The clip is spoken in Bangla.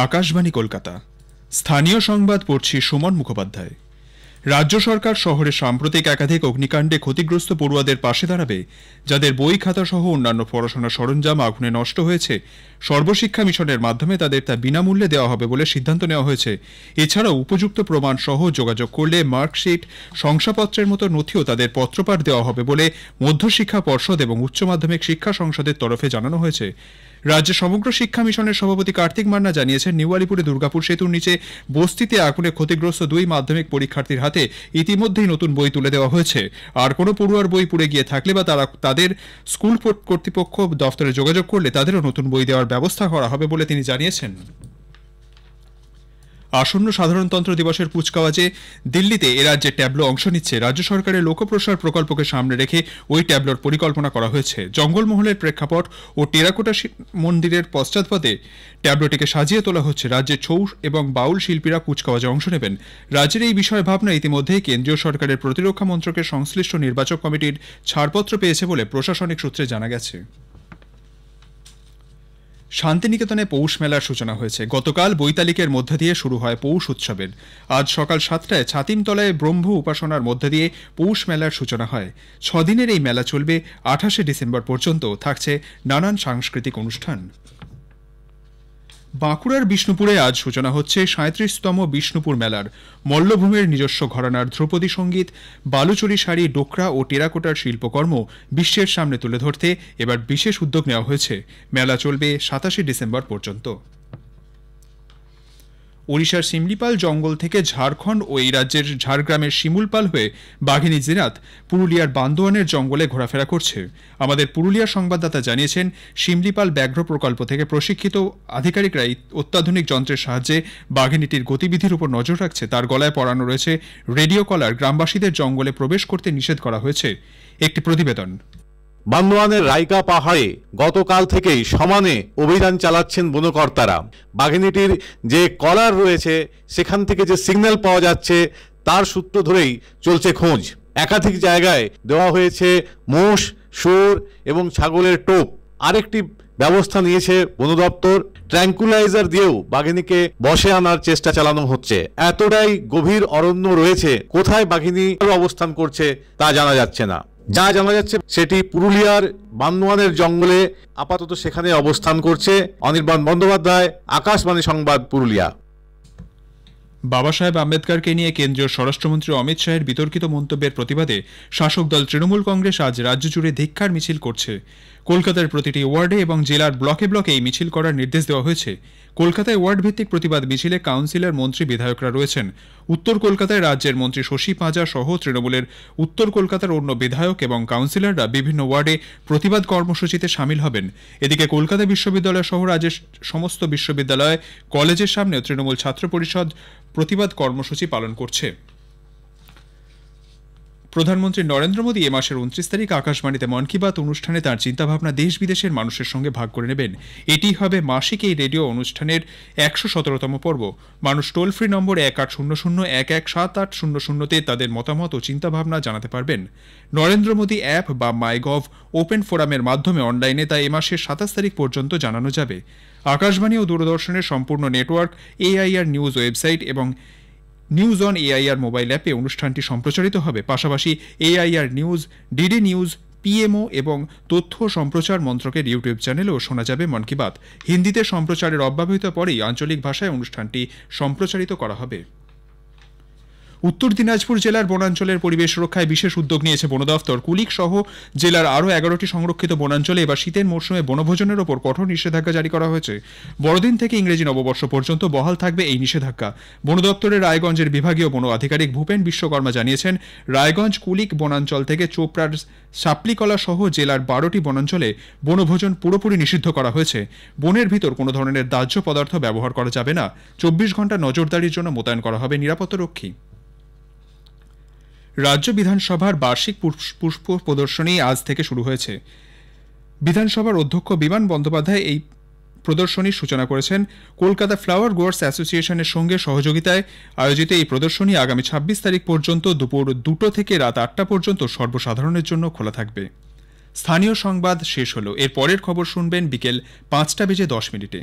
আকাশবাণী কলকাতা। স্থানীয় সংবাদ পড়ছি সুমন মুখোপাধ্যায়। রাজ্য সরকার শহরে সাম্প্রতিক একাধিক অগ্নিকাণ্ডে ক্ষতিগ্রস্ত পড়ুয়াদের পাশে দাঁড়াবে। যাদের বই খাতা সহ অন্যান্য পড়াশোনার সরঞ্জাম আগুনে নষ্ট হয়েছে, সর্বশিক্ষা মিশনের মাধ্যমে তাদের তা বিনামূল্যে দেওয়া হবে বলে সিদ্ধান্ত নেওয়া হয়েছে। এছাড়াও উপযুক্ত প্রমাণ সহ যোগাযোগ করলে মার্কশিট, শংসাপত্রের মতো নথিও তাদের পত্রপাঠ দেওয়া হবে বলে মধ্যশিক্ষা পর্ষদ এবং উচ্চ মাধ্যমিক শিক্ষা সংসদের তরফে জানানো হয়েছে। রাজ্যে সমগ্র শিক্ষা মিশনের সভাপতি কার্তিক মান্না জানিয়েছেন, নিউ আলিপুরে দুর্গাপুর সেতুর নিচে বস্তিতে আগুনে ক্ষতিগ্রস্ত 2 মাধ্যমিক পরীক্ষার্থীর হাতে ইতিমধ্যেই নতুন বই তুলে দেওয়া হয়েছে। আর কোনো পড়ুয়ার বই পুড়ে গিয়ে থাকলে বা তাদের স্কুল কর্তৃপক্ষ দফতরে যোগাযোগ করলে তাদেরও নতুন বই দেওয়ার ব্যবস্থা করা হবে বলে তিনি জানিয়েছেন। আসন্ন সাধারণতন্ত্র দিবসের কুচকাওয়াজে দিল্লিতে এ রাজ্যে ট্যাবলো অংশ নিচ্ছে। রাজ্য সরকারের লোকপ্রসার প্রকল্পকে সামনে রেখে ওই ট্যাবলোর পরিকল্পনা করা হয়েছে। জঙ্গলমহলের প্রেক্ষাপট ও টেরাকোটা মন্দিরের পশ্চাৎপদে ট্যাবলোটিকে সাজিয়ে তোলা হচ্ছে। রাজ্যের ছৌ এবং বাউল শিল্পীরা কুচকাওয়াজে অংশ নেবেন। রাজ্যের এই বিষয় ভাবনা ইতিমধ্যেই কেন্দ্রীয় সরকারের প্রতিরক্ষা মন্ত্রকের সংশ্লিষ্ট নির্বাচক কমিটির ছাড়পত্র পেয়েছে বলে প্রশাসনিক সূত্রে জানা গেছে। শান্তিনিকেতনে পৌষ মেলার সূচনা হয়েছে। গতকাল বৈতালিকের মধ্য দিয়ে শুরু হয় পৌষ উৎসবের। আজ সকাল 7টায় ছাতিমতলায় ব্রহ্ম উপাসনার মধ্য দিয়ে পৌষ মেলার সূচনা হয়। 6 দিনের এই মেলা চলবে 28শে ডিসেম্বর পর্যন্ত। থাকছে নানান সাংস্কৃতিক অনুষ্ঠান। বাঁকুড়ার বিষ্ণুপুরে আজ সূচনা হচ্ছে 37তম বিষ্ণুপুর মেলার। মল্লভূমের নিজস্ব ঘরানার ধ্রুপদী সঙ্গীত, বালুচরী শাড়ি, ডোকরা ও টেরাকোটার শিল্পকর্ম বিশ্বের সামনে তুলে ধরতে এবার বিশেষ উদ্যোগ নেওয়া হয়েছে। মেলা চলবে 27শে ডিসেম্বর পর্যন্ত। ওড়িশার সিমলিপাল জঙ্গল থেকে ঝাড়খণ্ড ও এই রাজ্যের ঝাড়গ্রামের শিমুলপাল হয়ে বাঘিনী জিনাত পুরুলিয়ার বান্দোয়ানের জঙ্গলে ঘোরাফেরা করছে। আমাদের পুরুলিয়ার সংবাদদাতা জানিয়েছেন, শিমলিপাল ব্যাঘ্র প্রকল্প থেকে প্রশিক্ষিত আধিকারিকরা অত্যাধুনিক যন্ত্রের সাহায্যে বাঘিনীটির গতিবিধির উপর নজর রাখছে। তার গলায় পরানো রয়েছে রেডিও কলার। গ্রামবাসীদের জঙ্গলে প্রবেশ করতে নিষেধ করা হয়েছে। একটি প্রতিবেদন। বান্দোয়ানের রাইকা পাহাড়ে গতকাল থেকেই সমানে অভিযান চালাচ্ছেন বনকর্তারা। বাঘিনীটির যে কলার রয়েছে সেখান থেকে যে সিগন্যাল পাওয়া যাচ্ছে তার সূত্র ধরেই চলছে খোঁজ। একাধিক জায়গায় দেওয়া হয়েছে মোষ, শুয়োর এবং ছাগলের টোপ। আরেকটি ব্যবস্থা নিয়েছে বন দপ্তর, ট্র্যাঙ্কুলাইজার দিয়েও বাঘিনীকে বশে আনার চেষ্টা চালানো হচ্ছে। এতটাই গভীর অরণ্য রয়েছে, কোথায় বাঘিনী অবস্থান করছে তা জানা যাচ্ছে না। যা জানা যাচ্ছে সেটি পুরুলিয়ার বান্দোয়ানের জঙ্গলে আপাতত সেখানে অবস্থান করছে। অনির্বাণ বন্দ্যোপাধ্যায়, আকাশবাণী সংবাদ, পুরুলিয়া। বাবা সাহেব আম্বেদকরকে নিয়ে কেন্দ্রীয় স্বরাষ্ট্রমন্ত্রী অমিত শাহের বিতর্কিত মন্তব্যের প্রতিবাদে শাসক দল তৃণমূল কংগ্রেস আজ রাজ্য জুড়ে ধিক্কার মিছিল করছে। কলকাতার প্রতিটি ওয়ার্ডে এবং জেলার ব্লকে ব্লকে এই মিছিল করার নির্দেশ দেওয়া হয়েছে। কলকাতায় ওয়ার্ড ভিত্তিক প্রতিবাদ মিছিলে কাউন্সিলর, মন্ত্রী, বিধায়করা রয়েছেন। উত্তর কলকাতায় রাজ্যের মন্ত্রী শশী পাঁজা সহ তৃণমূলের উত্তর কলকাতার অন্য বিধায়ক এবং কাউন্সিলররা বিভিন্ন ওয়ার্ডে প্রতিবাদ কর্মসূচিতে সামিল হবেন। এদিকে কলকাতা বিশ্ববিদ্যালয় সহ রাজ্যের সমস্ত বিশ্ববিদ্যালয়, কলেজের সামনেও তৃণমূল ছাত্র পরিষদ প্রতিবাদ কর্মসূচি পালন করছে। প্রধানমন্ত্রী নরেন্দ্র মোদী এ মাসের 29 তারিখ আকাশবাণীতে মন কি বাত অনুষ্ঠানে তাঁর চিন্তাভাবনা দেশ বিদেশের মানুষের সঙ্গে ভাগ করে নেবেন। এটি হবে মাসিক এই রেডিও অনুষ্ঠানের 117তম পর্ব। মানুষ টোল ফ্রি নম্বর 1800-117800-তে তাদের মতামত ও চিন্তাভাবনা জানাতে পারবেন। নরেন্দ্র মোদী অ্যাপ বা মাইগভ ওপেন ফোরামের মাধ্যমে অনলাইনে তা এ মাসের 27 তারিখ পর্যন্ত জানানো যাবে। আকাশবাণী ও দূরদর্শনের সম্পূর্ণ নেটওয়ার্ক, AIR নিউজ ওয়েবসাইট এবং নিউজ অন AIR মোবাইল অ্যাপে অনুষ্ঠানটি সম্প্রচারিত হবে। পাশাপাশি AIR news, DD news, PMO এবং তথ্য সম্প্রচার মন্ত্রকের ইউটিউব চ্যানেলেও শোনা যাবে মন কি বাত। হিন্দিতে সম্প্রচারের অব্যবহিত পরেই আঞ্চলিক ভাষায় অনুষ্ঠানটি সম্প্রচারিত করা হবে। উত্তর দিনাজপুর জেলার বনাঞ্চলের পরিবেশ রক্ষায় বিশেষ উদ্যোগ নিয়েছে বন দফতর। কুলিক সহ জেলার আরও 11টি সংরক্ষিত বনাঞ্চলে এবার শীতের মরশুমে বনভোজনের ওপর কঠোর নিষেধাজ্ঞা জারি করা হয়েছে। বড়দিন থেকে ইংরেজি নববর্ষ পর্যন্ত বহাল থাকবে এই নিষেধাজ্ঞা। বন দপ্তরের রায়গঞ্জের বিভাগীয় বন আধিকারিক ভূপেন বিশ্বকর্মা জানিয়েছেন, রায়গঞ্জ কুলিক বনাঞ্চল থেকে চোপড়ার সাপলিকলা সহ জেলার 12টি বনাঞ্চলে বনভোজন পুরোপুরি নিষিদ্ধ করা হয়েছে। বনের ভিতর কোনো ধরনের দাহ্য পদার্থ ব্যবহার করা যাবে না। 24 ঘন্টা নজরদারির জন্য মোতায়েন করা হবে নিরাপত্তারক্ষী। রাজ্য বিধানসভার বার্ষিক পুষ্প প্রদর্শনী আজ থেকে শুরু হয়েছে। বিধানসভার অধ্যক্ষ বিমান বন্দ্যোপাধ্যায় এই প্রদর্শনীর সূচনা করেছেন। কলকাতা ফ্লাওয়ার গ্রোয়ার্স অ্যাসোসিয়েশনের সঙ্গে সহযোগিতায় আয়োজিত এই প্রদর্শনী আগামী 26 তারিখ পর্যন্ত দুপুর 2টো থেকে রাত 8টা পর্যন্ত সর্বসাধারণের জন্য খোলা থাকবে। স্থানীয় সংবাদ শেষ হলো। এর পরের খবর শুনবেন বিকেল 5টা বেজে 10 মিনিটে।